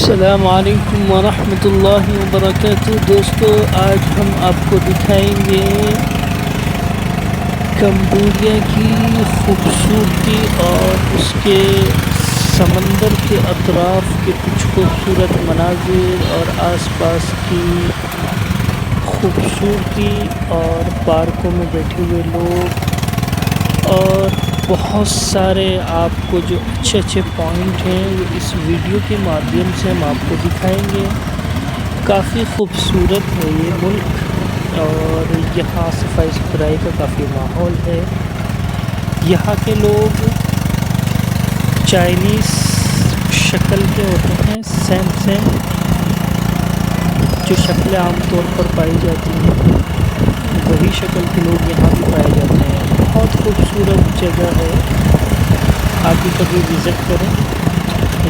अस्सलामुअलैकुम वरहमतुल्लाहि वबरकातुहू। दोस्तों, आज हम आपको दिखाएंगे कंबोडिया की खूबसूरती और उसके समंदर के अतराफ़ के कुछ खूबसूरत मनाजिर और आसपास की खूबसूरती और पार्कों में बैठे हुए लोग और बहुत सारे आपको जो अच्छे अच्छे पॉइंट हैं वो इस वीडियो के माध्यम से हम आपको दिखाएंगे। काफ़ी खूबसूरत है ये मुल्क और यहाँ सफाई सुथराई का काफ़ी माहौल है। यहाँ के लोग चाइनीज़ शक्ल के होते हैं, सेम सेम जो शक्लें आमतौर पर पाई जाती हैं वही शक्ल के लोग यहाँ भी पाए जाते हैं। बहुत खूबसूरत जगह है, आप भी कभी विज़िट करें,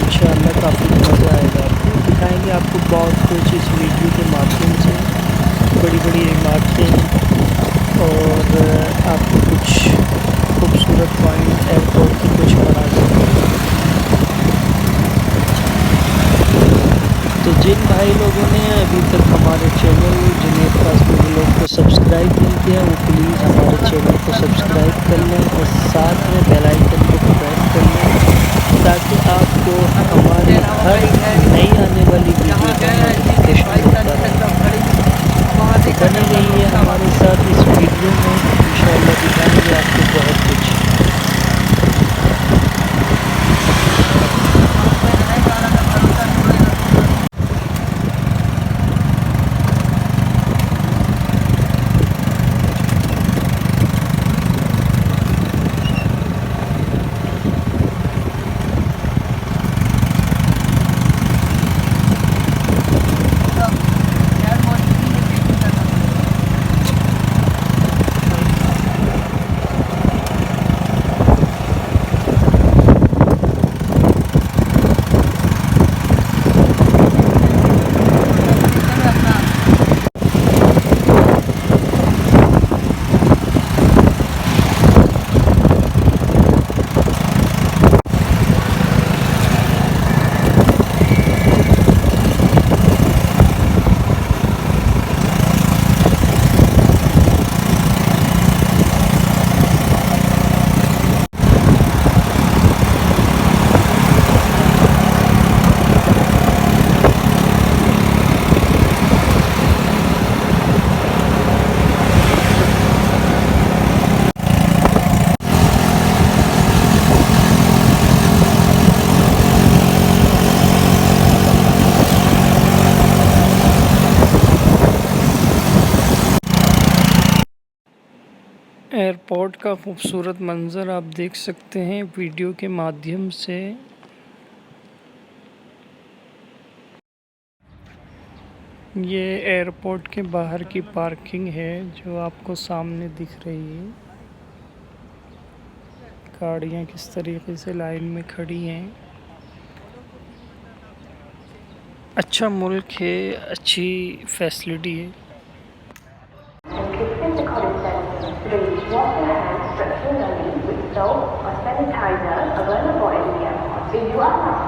इंशाअल्लाह काफ़ी मज़ा आएगा। आपको दिखाएंगे आपको बहुत कुछ इस वीडियो के माध्यम से, बड़ी बड़ी इमारतें और आपको कुछ खूबसूरत पॉइंट एयरपोर्ट की कुछ मनाज़िर। तो जिन भाई लोगों ने अभी तक हमारे चैनल जुनैद कासमी व्लॉग को सब्सक्राइब नहीं किया वो प्लीज़ हमारे चैनल को सब्सक्राइब कर लें और साथ में बेल आइकन को प्रेस कर लें ताकि आपको हमारी हर नई आने वाली वीडियो का नोटिफिकेशन मिलता रहे। तो बने रहिए हमारे साथ इस वीडियो में, इंशाअल्लाह दिखाएंगे आपको बहुत कुछ। एयरपोर्ट का खूबसूरत मंज़र आप देख सकते हैं वीडियो के माध्यम से। ये एयरपोर्ट के बाहर की पार्किंग है जो आपको सामने दिख रही है। गाड़ियाँ किस तरीके से लाइन में खड़ी हैं। अच्छा मुल्क है, अच्छी फैसिलिटी है। Please wash your hands regularly with soap or sanitizer available in the airport. If you are not